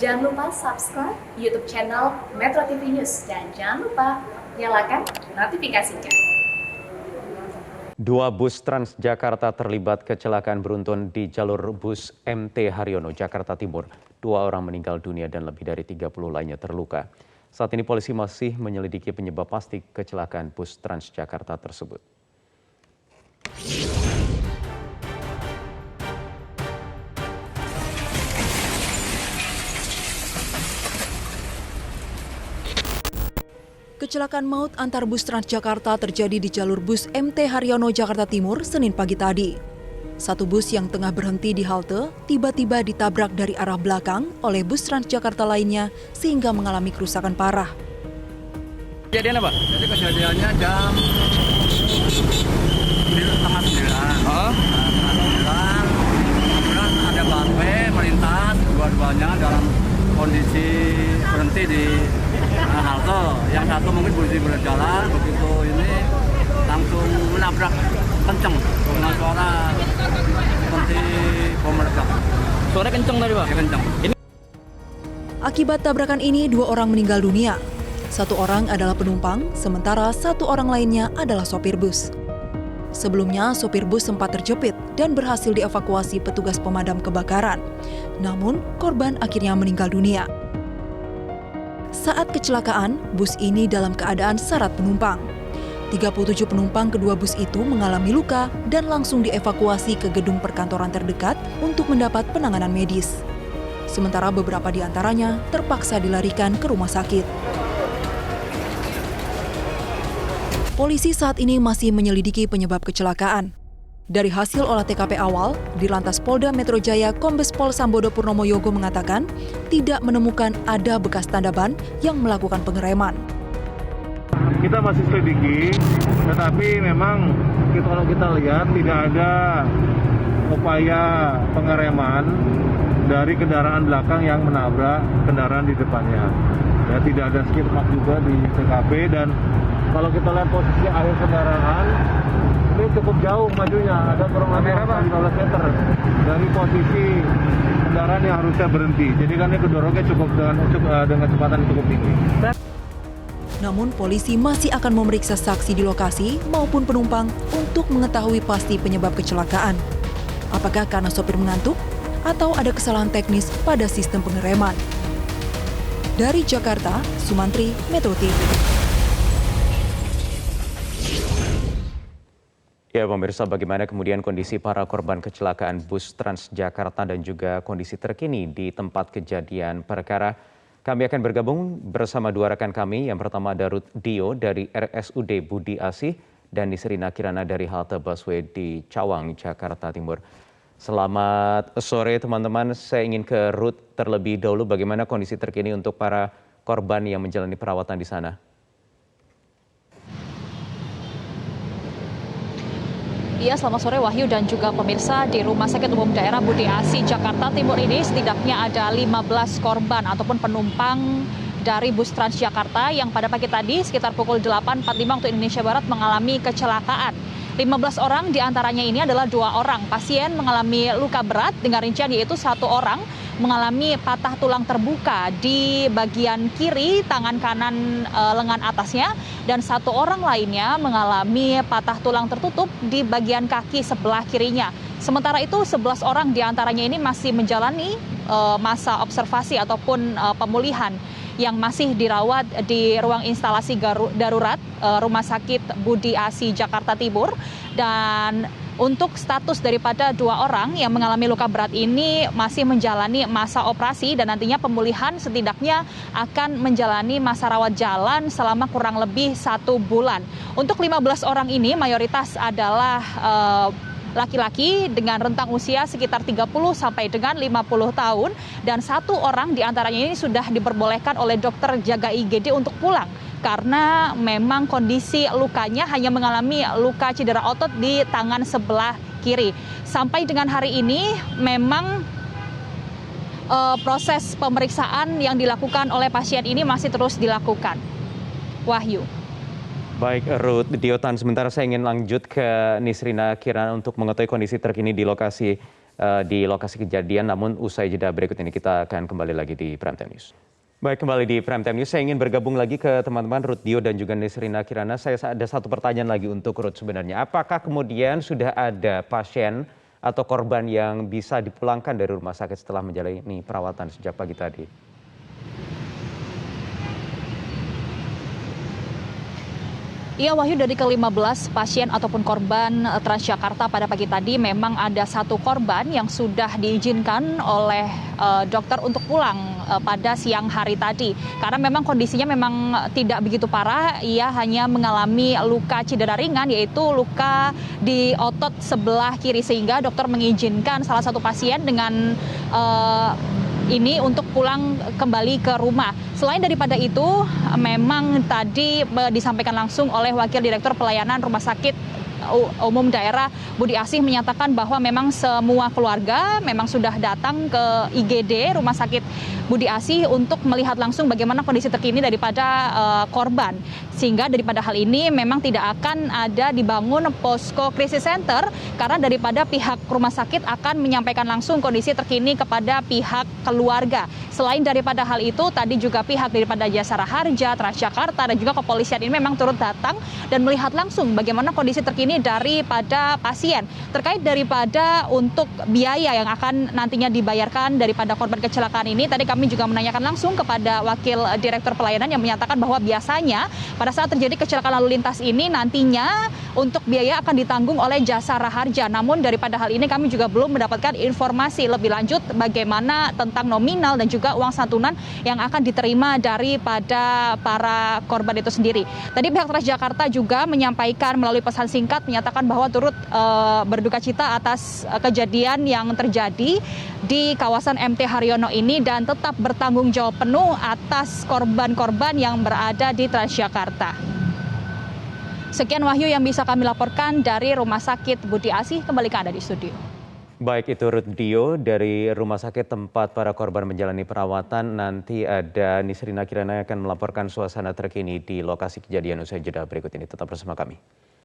Jangan lupa subscribe YouTube channel Metro TV News dan jangan lupa nyalakan notifikasinya. Dua bus Transjakarta terlibat kecelakaan beruntun di jalur bus MT Haryono, Jakarta Timur. 2 orang meninggal dunia dan lebih dari 30 lainnya terluka. Saat ini polisi masih menyelidiki penyebab pasti kecelakaan bus Transjakarta tersebut. Kecelakaan maut antar bus Transjakarta terjadi di jalur bus MT Haryono, Jakarta Timur, Senin pagi tadi. Satu bus yang tengah berhenti di halte tiba-tiba ditabrak dari arah belakang oleh bus Transjakarta lainnya sehingga mengalami kerusakan parah. Kejadian apa? Jadi kejadiannya jam 8:30. Kemudian ada busway melintas, dua-duanya dalam kondisi berhenti di halte. Yang satu mungkin berhenti berjalan, begitu ini langsung menabrak kenceng dengan suara seperti bom meledak. Suara kenceng tadi, Pak? Ya, kenceng. Akibat tabrakan ini 2 orang meninggal dunia. 1 orang adalah penumpang, sementara 1 orang lainnya adalah sopir bus. Sebelumnya, sopir bus sempat terjepit dan berhasil dievakuasi petugas pemadam kebakaran. Namun, korban akhirnya meninggal dunia. Saat kecelakaan, bus ini dalam keadaan syarat penumpang. 37 penumpang kedua bus itu mengalami luka dan langsung dievakuasi ke gedung perkantoran terdekat untuk mendapat penanganan medis. Sementara beberapa di antaranya terpaksa dilarikan ke rumah sakit. Polisi saat ini masih menyelidiki penyebab kecelakaan. Dari hasil olah TKP awal, Dirlantas Polda Metro Jaya Kombes Pol Sambodo Purnomo Yogo mengatakan tidak menemukan ada bekas tanda ban yang melakukan pengereman. Kita masih selidiki, tetapi memang kalau kita lihat tidak ada upaya pengereman dari kendaraan belakang yang menabrak kendaraan di depannya. Ya, tidak ada skid mark juga di TKP dan kalau kita lihat posisi akhir kendaraan ini cukup jauh majunya, ada kurang lebih 15 meter dari posisi kendaraan yang harusnya berhenti. Jadi kan ini kedorongnya cukup dengan kecepatan cukup tinggi. Namun polisi masih akan memeriksa saksi di lokasi maupun penumpang untuk mengetahui pasti penyebab kecelakaan. Apakah karena sopir mengantuk atau ada kesalahan teknis pada sistem pengereman? Dari Jakarta, Sumantri, Metro TV. Ya pemirsa, bagaimana kemudian kondisi para korban kecelakaan bus Transjakarta dan juga kondisi terkini di tempat kejadian perkara? Kami akan bergabung bersama 2 rekan kami. Yang pertama ada Ruth Dio dari RSUD Budi Asih dan Nisrina Kirana dari halte busway di Cawang, Jakarta Timur. Selamat sore teman-teman, saya ingin ke Ruth terlebih dahulu. Bagaimana kondisi terkini untuk para korban yang menjalani perawatan di sana? Iya, selamat sore Wahyu dan juga pemirsa. Di Rumah Sakit Umum Daerah Budi Asih, Jakarta Timur ini setidaknya ada 15 korban ataupun penumpang dari bus Transjakarta yang pada pagi tadi sekitar pukul 8.45 waktu Indonesia Barat mengalami kecelakaan. 15 orang diantaranya ini adalah 2 orang pasien mengalami luka berat dengan rincian yaitu 1 orang mengalami patah tulang terbuka di bagian kiri tangan kanan lengan atasnya dan 1 orang lainnya mengalami patah tulang tertutup di bagian kaki sebelah kirinya. Sementara itu 11 orang diantaranya ini masih menjalani masa observasi ataupun pemulihan yang masih dirawat di ruang instalasi darurat Rumah Sakit Budi Asih Jakarta Timur. Dan untuk status daripada 2 orang yang mengalami luka berat ini masih menjalani masa operasi dan nantinya pemulihan setidaknya akan menjalani masa rawat jalan selama kurang lebih 1 bulan. Untuk 15 orang ini mayoritas adalah laki-laki dengan rentang usia sekitar 30 sampai dengan 50 tahun dan 1 orang diantaranya ini sudah diperbolehkan oleh dokter jaga IGD untuk pulang karena memang kondisi lukanya hanya mengalami luka cedera otot di tangan sebelah kiri. Sampai dengan hari ini memang proses pemeriksaan yang dilakukan oleh pasien ini masih terus dilakukan. Wahyu. Baik, Ruth Diotan. Sementara saya ingin lanjut ke Nisrina Kirana untuk mengetahui kondisi terkini di lokasi di lokasi kejadian, namun usai jeda berikut ini kita akan kembali lagi di Prime Time News. Baik, kembali di Prime Time News. Saya ingin bergabung lagi ke teman-teman Ruth Dio dan juga Nesrina Kirana. Saya ada satu pertanyaan lagi untuk Ruth sebenarnya. Apakah kemudian sudah ada pasien atau korban yang bisa dipulangkan dari rumah sakit setelah menjalani perawatan sejak pagi tadi? Iya Wahyu, dari ke-15 pasien ataupun korban Transjakarta pada pagi tadi memang ada satu korban yang sudah diizinkan oleh dokter untuk pulang pada siang hari tadi. Karena memang kondisinya memang tidak begitu parah, ia hanya mengalami luka cedera ringan yaitu luka di otot sebelah kiri sehingga dokter mengizinkan salah satu pasien dengan ini untuk pulang kembali ke rumah. Selain daripada itu, memang tadi disampaikan langsung oleh Wakil Direktur Pelayanan Rumah Sakit Umum Daerah Budi Asih menyatakan bahwa memang semua keluarga memang sudah datang ke IGD Rumah Sakit Budi Asih untuk melihat langsung bagaimana kondisi terkini daripada korban. Sehingga daripada hal ini memang tidak akan ada dibangun posko krisis center karena daripada pihak rumah sakit akan menyampaikan langsung kondisi terkini kepada pihak keluarga. Selain daripada hal itu, tadi juga pihak daripada Jasara Harja, Transjakarta dan juga kepolisian ini memang turut datang dan melihat langsung bagaimana kondisi terkini daripada pasien. Terkait daripada untuk biaya yang akan nantinya dibayarkan daripada korban kecelakaan ini, tadi kami juga menanyakan langsung kepada Wakil Direktur Pelayanan yang menyatakan bahwa biasanya pada saat terjadi kecelakaan lalu lintas ini nantinya untuk biaya akan ditanggung oleh Jasara Harja. Namun daripada hal ini kami juga belum mendapatkan informasi lebih lanjut bagaimana tentang nominal dan juga uang santunan yang akan diterima daripada para korban itu sendiri. Tadi pihak Transjakarta juga menyampaikan melalui pesan singkat menyatakan bahwa turut berduka cita atas kejadian yang terjadi di kawasan MT Haryono ini dan tetap bertanggung jawab penuh atas korban-korban yang berada di Transjakarta. Sekian Wahyu yang bisa kami laporkan dari Rumah Sakit Budi Asih. Kembali ke Anda di studio. Baik, itu Ruth Dio dari rumah sakit tempat para korban menjalani perawatan. Nanti ada Nisrina Kirana yang akan melaporkan suasana terkini di lokasi kejadian usai jeda berikut ini. Tetap bersama kami.